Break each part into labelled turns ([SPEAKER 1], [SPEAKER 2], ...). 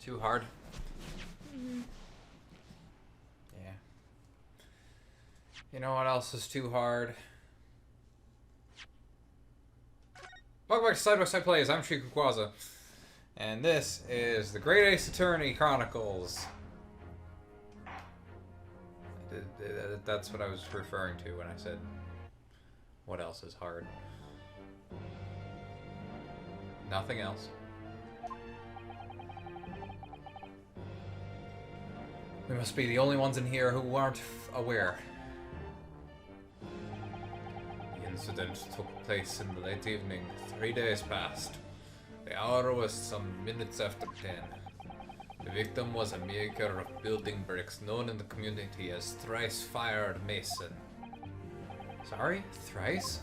[SPEAKER 1] Too hard?
[SPEAKER 2] Mm-hmm.
[SPEAKER 1] Yeah. You know what else is too hard? Welcome back to Side by Side Plays. I'm Shikuquaza. And this is the Great Ace Attorney Chronicles. That's what I was referring to when I said, what else is hard? Nothing else. We must be the only ones in here who aren't aware. The incident took place in the late evening. 3 days passed. The hour was some minutes after 10. The victim was a maker of building bricks known in the community as Thrice-Fired Mason. Sorry? Thrice?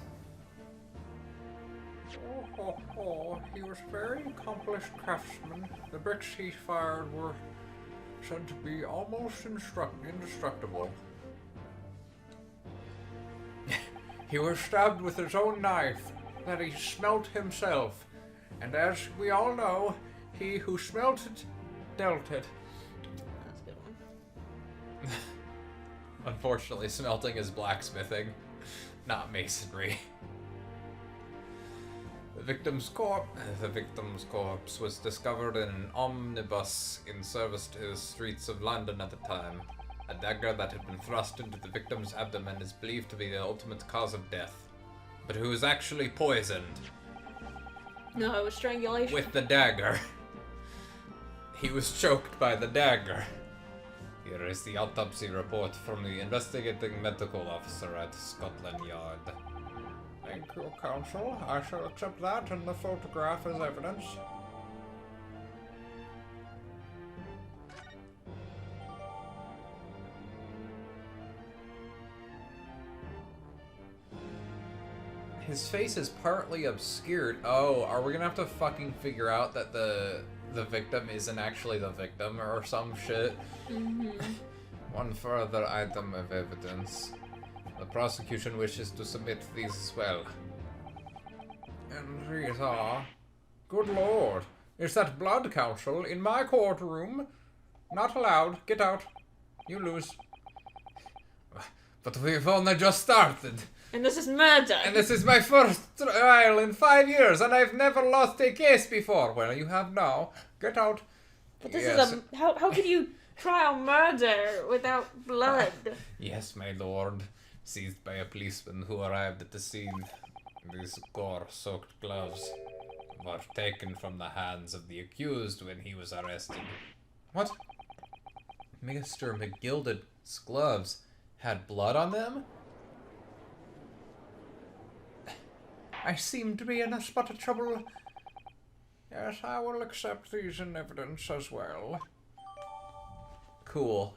[SPEAKER 1] He was a very accomplished craftsman. The bricks he fired were said to be almost indestructible. He was stabbed with his own knife that he smelt himself, and as we all know, he who smelt it, dealt it.
[SPEAKER 2] That's a good one.
[SPEAKER 1] Unfortunately, smelting is blacksmithing, not masonry. The victim's corpse was discovered in an omnibus in service to the streets of London at the time. A dagger that had been thrust into the victim's abdomen is believed to be the ultimate cause of death. But who was actually poisoned?
[SPEAKER 2] No, it was strangulation.
[SPEAKER 1] With the dagger. He was choked by the dagger. Here is the autopsy report from the investigating medical officer at Scotland Yard. Thank you, Counsel. I shall accept that and the photograph as evidence. His face is partly obscured. Oh, are we gonna have to fucking figure out that the victim isn't actually the victim or some shit?
[SPEAKER 2] Mm-hmm.
[SPEAKER 1] One further item of evidence. The prosecution wishes to submit these as well. And these are... Good lord. Is that blood, Counsel? In my courtroom? Not allowed. Get out. You lose. But we've only just started.
[SPEAKER 2] And this is murder.
[SPEAKER 1] And this is my first trial in 5 years, and I've never lost a case before. Well, you have now. Get out.
[SPEAKER 2] But this is a... How could you trial murder without blood?
[SPEAKER 1] Yes, my lord. Seized by a policeman who arrived at the scene. These gore-soaked gloves were taken from the hands of the accused when he was arrested. What? Mr. McGilded's gloves had blood on them? I seem to be in a spot of trouble. Yes, I will accept these in evidence as well. Cool.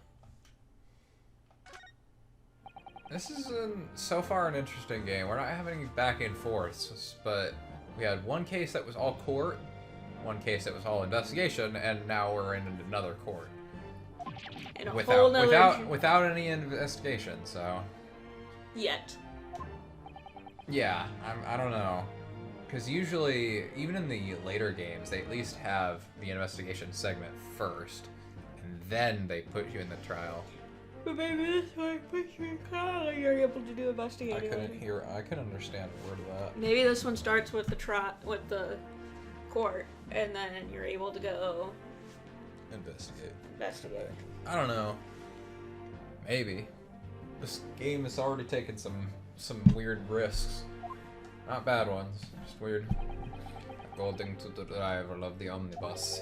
[SPEAKER 1] This is so far an interesting game. We're not having back and forths, but we had one case that was all court, one case that was all investigation, and now we're in another court.
[SPEAKER 2] And a whole nother...
[SPEAKER 1] Without any investigation, so...
[SPEAKER 2] Yet.
[SPEAKER 1] Yeah, I don't know. Because usually, even in the later games, they at least have the investigation segment first, and then they put you in the trial.
[SPEAKER 2] But maybe this way, you're able to do investigating.
[SPEAKER 1] I couldn't understand a word of that.
[SPEAKER 2] Maybe this one starts with the the court, and then you're able to go investigate.
[SPEAKER 1] I don't know. Maybe. This game has already taken some weird risks. Not bad ones, just weird. According to the driver of the omnibus,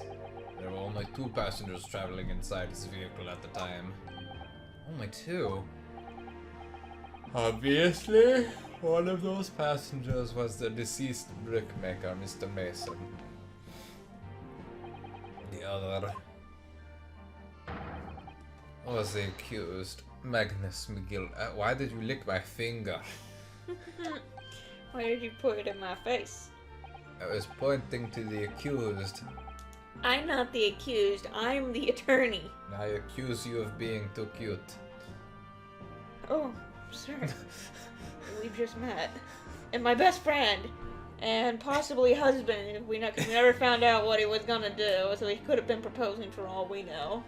[SPEAKER 1] there were only 2 passengers traveling inside his vehicle at the time. Only 2? Obviously, one of those passengers was the deceased brickmaker, Mr. Mason. The other was the accused, Magnus McGill. Why did you lick my finger?
[SPEAKER 2] Why did you put it in my face?
[SPEAKER 1] I was pointing to the accused.
[SPEAKER 2] I'm not the accused, I'm the attorney.
[SPEAKER 1] I accuse you of being too cute.
[SPEAKER 2] Oh, sir. We've just met. And my best friend. and possibly husband if we never found out what he was gonna do, so he could have been proposing for all we know.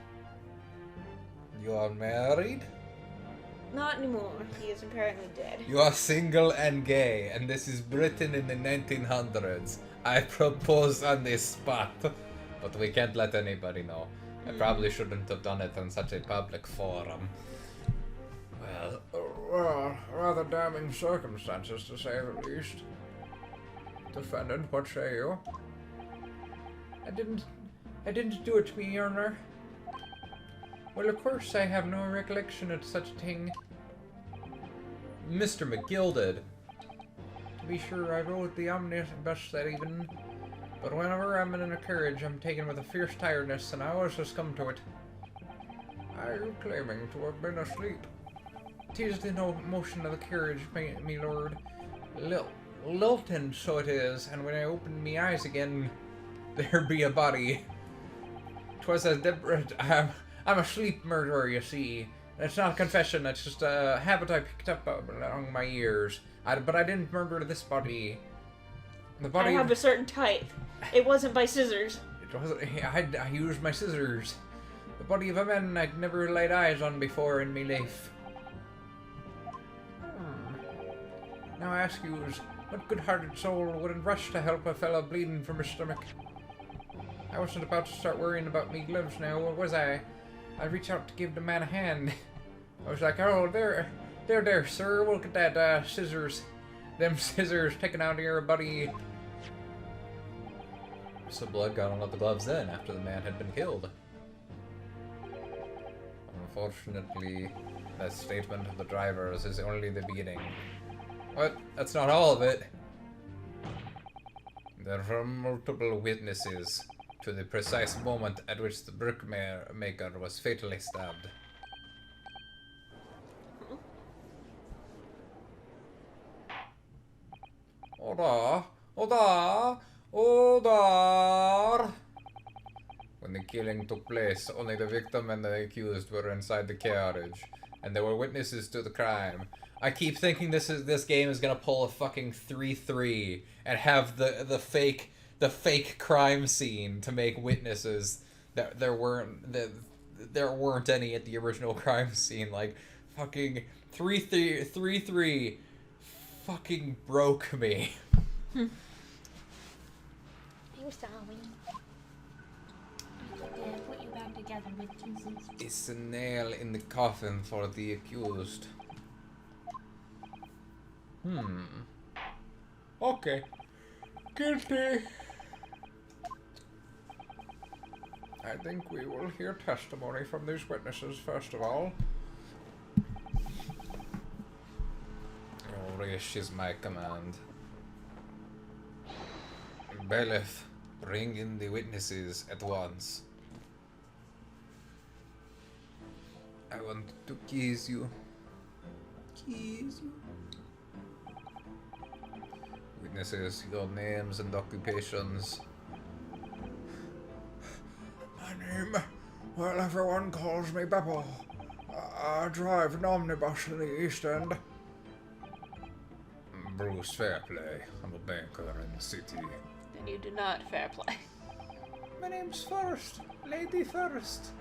[SPEAKER 1] You are married?
[SPEAKER 2] Not anymore. He is apparently dead.
[SPEAKER 1] You are single and gay, and this is Britain in the 1900s. I propose on the spot, but we can't let anybody know. I probably shouldn't have done it on such a public forum. Well, rather damning circumstances to say the least. Defendant, what say you? I didn't do it, me honor. Well, of course I have no recollection of such a thing. Mr. McGill did. To be sure, I rode the omnibus that evening, but whenever I'm in a carriage, I'm taken with a fierce tiredness, and I always succumb to it. Are you claiming to have been asleep? 'Tis the motion of the carriage, me lord. Lilting, so it is, and when I opened me eyes again, there be a body. 'Twas as deliberate. I'm a sleep murderer, you see. It's not a confession, it's just a habit I picked up along my years. But I didn't murder this body. The body...
[SPEAKER 2] I have a certain type. It wasn't by scissors.
[SPEAKER 1] It wasn't... I used my scissors. The body of a man I'd never laid eyes on before in me life. Now I ask you, what good-hearted soul wouldn't rush to help a fellow bleeding from his stomach? I wasn't about to start worrying about me gloves now, or was I? I'd reach out to give the man a hand. I was like, oh, there, sir, look at that, scissors. Them scissors taking out here, buddy. So blood got on the gloves then, after the man had been killed. Unfortunately, that statement of the driver's is only the beginning. But that's not all of it. There were multiple witnesses to the precise moment at which the brickmaker was fatally stabbed. Order! When the killing took place, only the victim and the accused were inside the carriage, and there were witnesses to the crime. I keep thinking this game is gonna pull a fucking 3-3 and have the fake crime scene to make witnesses that there weren't any at the original crime scene. Like fucking 3-3 fucking broke me.
[SPEAKER 2] I'm sorry.
[SPEAKER 3] I put you back together with Jesus.
[SPEAKER 1] It's a nail in the coffin for the accused. Okay. Guilty. I think we will hear testimony from these witnesses first of all. Your wish is my command. Bailiff, bring in the witnesses at once. I want to kiss you. Kiss you. Witnesses, your names and occupations. My name? Well, everyone calls me Beppo. I drive an omnibus in the East End. Bruce Fairplay. I'm a banker in the city.
[SPEAKER 2] Then you do not fair play.
[SPEAKER 1] My name's First. Lady First.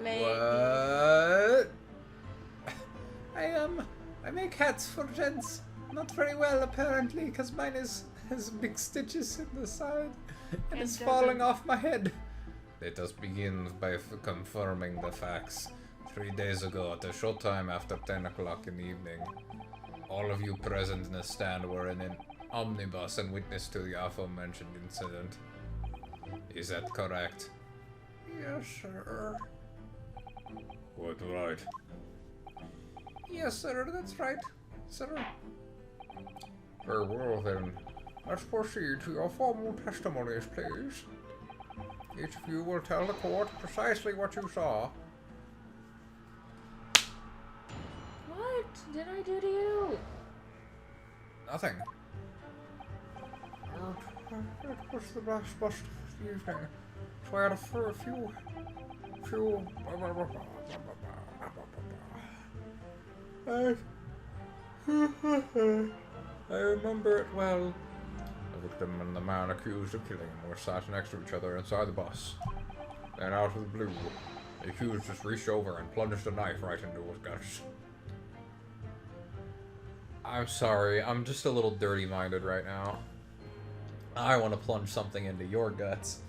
[SPEAKER 2] Lady.
[SPEAKER 1] What? I make hats for gents. Not very well, apparently, because mine has big stitches in the side, and it's falling off my head. Let us begin by confirming the facts. 3 days ago, at a short time after 10 o'clock in the evening, all of you present in the stand were in an omnibus and witness to the aforementioned incident. Is that correct? Yes, sir. Quite right. Yes, sir, that's right, sir. Very well, then. Let's proceed to your formal testimonies, please. Each of you will tell the court precisely what you saw.
[SPEAKER 2] What did I do to you?
[SPEAKER 1] Nothing. It was the last bust of the evening. So I had a few... I remember it well. The victim and the man accused of killing him were sat next to each other inside the bus. Then out of the blue, the accused just reached over and plunged a knife right into his guts. I'm sorry, I'm just a little dirty-minded right now. I want to plunge something into your guts.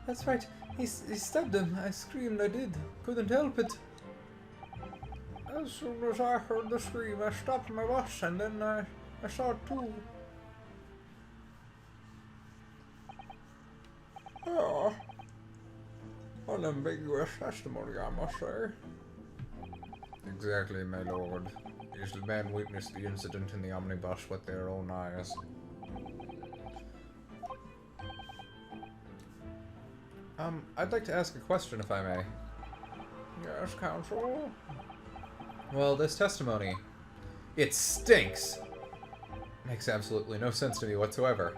[SPEAKER 1] That's right. He stabbed him. I screamed. I did. Couldn't help it. As soon as I heard the scream, I stopped my bus, and then I saw it too. Oh, unambiguous testimony, I must say. Exactly, my lord. These men witnessed the incident in the omnibus with their own eyes. I'd like to ask a question, if I may. Yes, counsel? Well, this testimony, it stinks! Makes absolutely no sense to me whatsoever.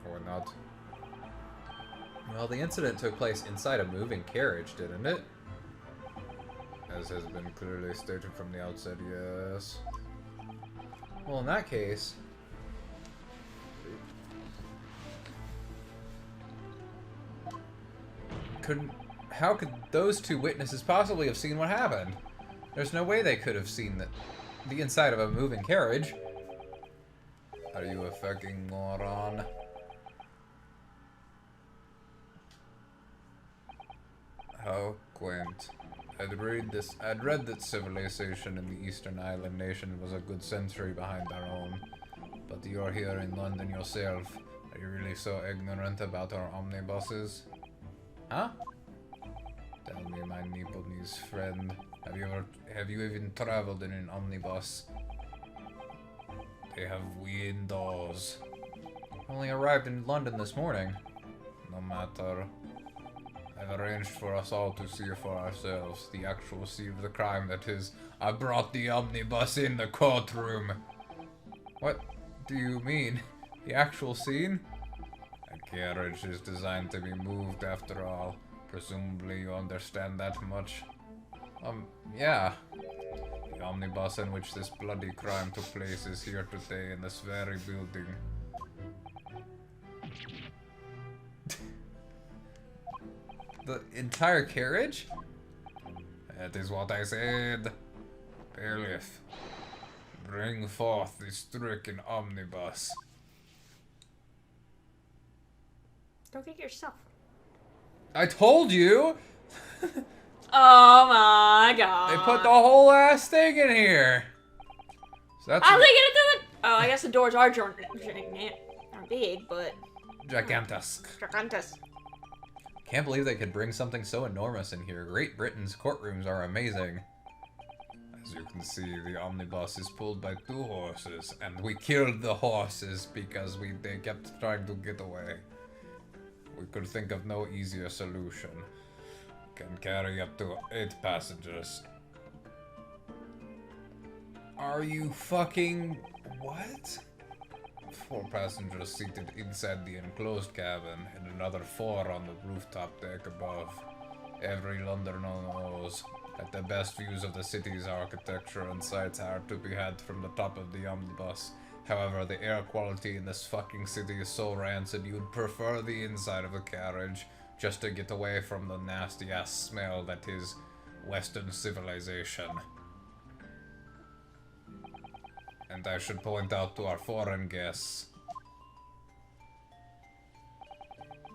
[SPEAKER 1] Or not. Well, the incident took place inside a moving carriage, didn't it? As has been clearly stated from the outset, yes. Well, in that case... How could those two witnesses possibly have seen what happened? There's no way they could have seen the inside of a moving carriage. Are you a fucking moron? How quaint. I'd read that civilization in the Eastern Island nation was a good century behind our own. But you're here in London yourself. Are you really so ignorant about our omnibuses? Huh? Tell me, my Nipponese friend, have you even traveled in an omnibus? They have windows. Only arrived in London this morning. No matter. I've arranged for us all to see for ourselves the actual scene of the crime, that is, I brought the omnibus in the courtroom. What do you mean? The actual scene? A carriage is designed to be moved after all. Presumably you understand that much. Yeah. The omnibus in which this bloody crime took place is here today in this very building. The entire carriage? That is what I said. Bailiff, bring forth the stricken omnibus.
[SPEAKER 2] Go get yourself.
[SPEAKER 1] I told you!
[SPEAKER 2] Oh my god.
[SPEAKER 1] They put the whole ass thing in here. So that's
[SPEAKER 2] How are they gonna do it? Oh, I guess the doors are big, but...
[SPEAKER 1] Gigantus. Can't believe they could bring something so enormous in here. Great Britain's courtrooms are amazing. As you can see, the omnibus is pulled by 2 horses, and we killed the horses because they kept trying to get away. We could think of no easier solution. Can carry up to 8 passengers. Are you fucking... what? 4 passengers seated inside the enclosed cabin, and another 4 on the rooftop deck above. Every Londoner knows that the best views of the city's architecture and sights are to be had from the top of the omnibus. However, the air quality in this fucking city is so rancid you'd prefer the inside of the carriage just to get away from the nasty-ass smell that is Western civilization. And I should point out to our foreign guests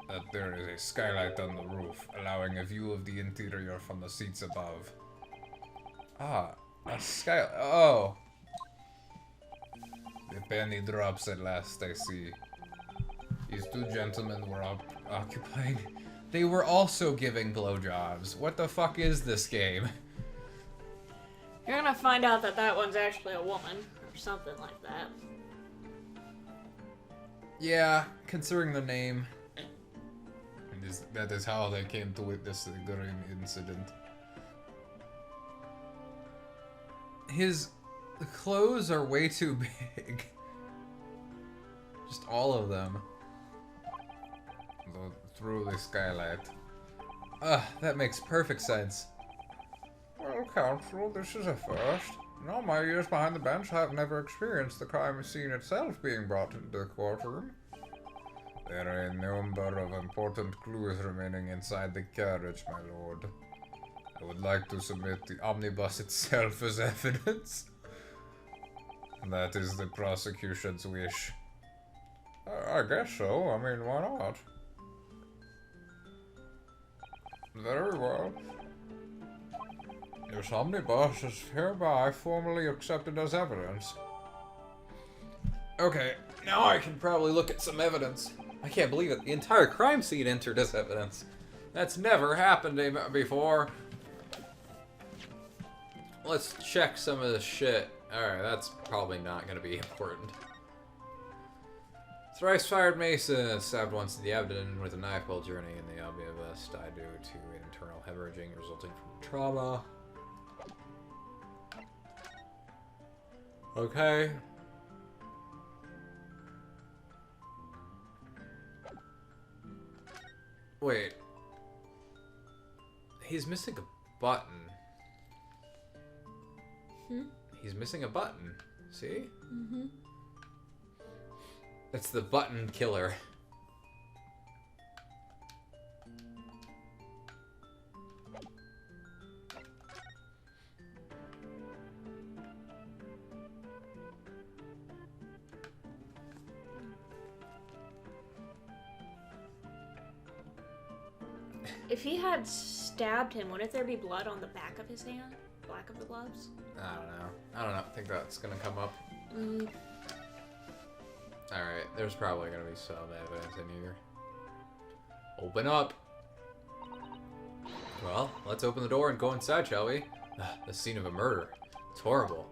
[SPEAKER 1] that there is a skylight on the roof, allowing a view of the interior from the seats above. Ah, a skylight. Oh! The penny drops at last, I see. These 2 gentlemen were occupied. They were also giving blowjobs. What the fuck is this game?
[SPEAKER 2] You're gonna find out that that one's actually a woman, or something like that.
[SPEAKER 1] Yeah, considering the name. That is how they came to witness the grim incident. His clothes are way too big. Just all of them. Through the skylight. That makes perfect sense. Well, Well, counsel, this is a first. In all my years behind the bench, I have never experienced the crime scene itself being brought into the courtroom. There are a number of important clues remaining inside the carriage, my lord. I would like to submit the omnibus itself as evidence. That is the prosecution's wish. I guess so. I mean, why not? Very well. This omnibus is hereby formally accepted as evidence. Okay, now I can probably look at some evidence. I can't believe it. The entire crime scene entered as evidence. That's never happened before. Let's check some of this shit. Alright, that's probably not going to be important. Thrice-fired Mason stabbed once in the abdomen with a knife while journeying in the omnibus. Died due to internal hemorrhaging resulting from trauma. Okay. Wait. He's missing a button. He's missing a button. See?
[SPEAKER 2] Mm-hmm.
[SPEAKER 1] It's the button killer.
[SPEAKER 2] If he had stabbed him, wouldn't there be blood on the back of his hand? Back of the gloves?
[SPEAKER 1] I don't know. I think that's gonna come up. Alright, there's probably gonna be some evidence in here. Open up! Well, let's open the door and go inside, shall we? The scene of a murder. It's horrible.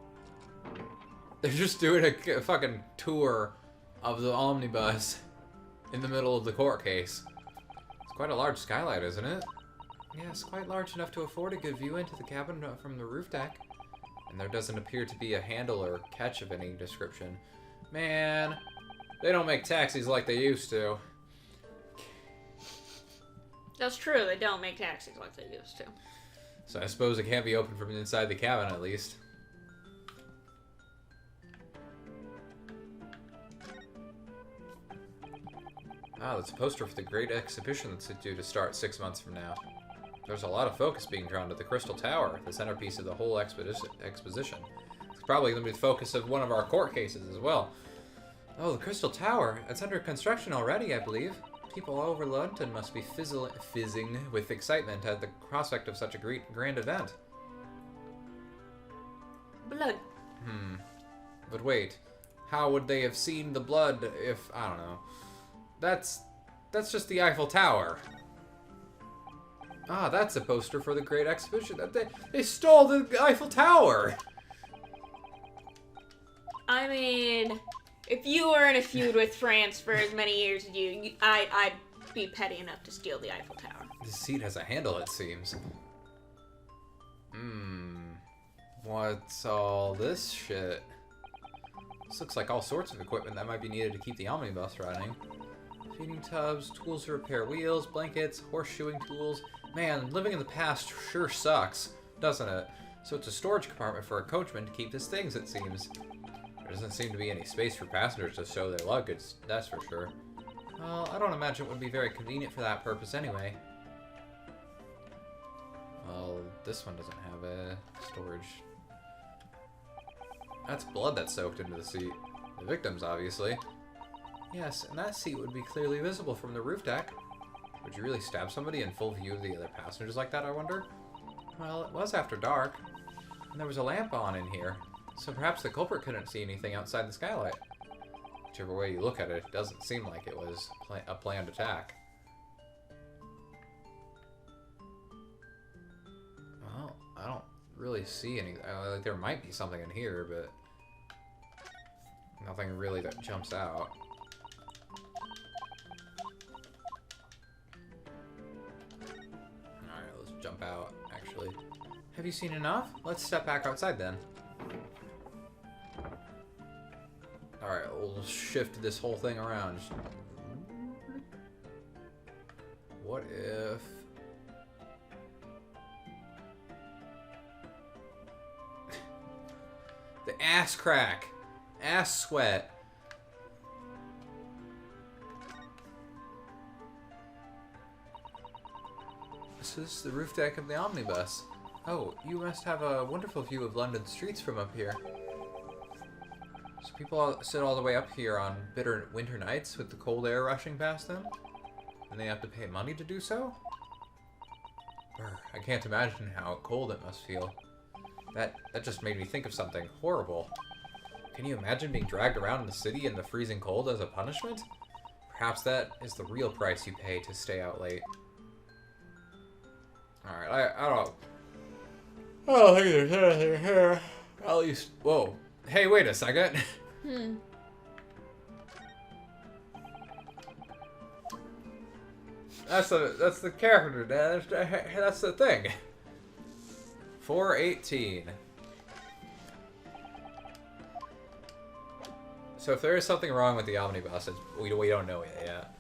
[SPEAKER 1] They're just doing a fucking tour of the omnibus in the middle of the court case. It's quite a large skylight, isn't it? Yes, quite large enough to afford a good view into the cabin from the roof deck. And there doesn't appear to be a handle or catch of any description. Man, they don't make taxis like they used to.
[SPEAKER 2] That's true, they don't make taxis like they used to.
[SPEAKER 1] So I suppose it can't be opened from inside the cabin, at least. Ah, that's a poster for the great exhibition that's due to start 6 months from now. There's a lot of focus being drawn to the Crystal Tower, the centerpiece of the whole exposition. It's probably going to be the focus of one of our court cases as well. Oh, the Crystal Tower. It's under construction already, I believe. People all over London must be fizzing with excitement at the prospect of such a grand event.
[SPEAKER 2] Blood.
[SPEAKER 1] But wait, how would they have seen the blood if... I don't know. That's just the Eiffel Tower. Ah, that's a poster for the Great Exhibition. They stole the Eiffel Tower!
[SPEAKER 2] I mean, if you were in a feud with France for as many years as I'd be petty enough to steal the Eiffel Tower.
[SPEAKER 1] This seat has a handle, it seems. What's all this shit? This looks like all sorts of equipment that might be needed to keep the omnibus running. Feeding tubs, tools to repair wheels, blankets, horseshoeing tools. Man, living in the past sure sucks, doesn't it? So it's a storage compartment for a coachman to keep his things, it seems. There doesn't seem to be any space for passengers to show their luggage, that's for sure. Well, I don't imagine it would be very convenient for that purpose anyway. Well, this one doesn't have a storage. That's blood that's soaked into the seat. The victim's, obviously. Yes, and that seat would be clearly visible from the roof deck. Would you really stab somebody in full view of the other passengers like that, I wonder? Well, it was after dark, and there was a lamp on in here, so perhaps the culprit couldn't see anything outside the skylight. Whichever way you look at it, it doesn't seem like it was a planned attack. Well, I don't really see anything. Like, there might be something in here, but nothing really that jumps out. Jump out, actually. Have you seen enough? Let's step back outside then. Alright, we'll shift this whole thing around. What if... The ass crack. Ass sweat. This is the roof deck of the omnibus. Oh, you must have a wonderful view of London streets from up here. So people sit all the way up here on bitter winter nights with the cold air rushing past them? And they have to pay money to do so? Brr, I can't imagine how cold it must feel. That just made me think of something horrible. Can you imagine being dragged around in the city in the freezing cold as a punishment? Perhaps that is the real price you pay to stay out late. Alright, I don't think there's anything here. At least, whoa. Hey, wait a second. That's the character, Dad. That's the thing. 418. So if there is something wrong with the omnibus, we don't know it yet.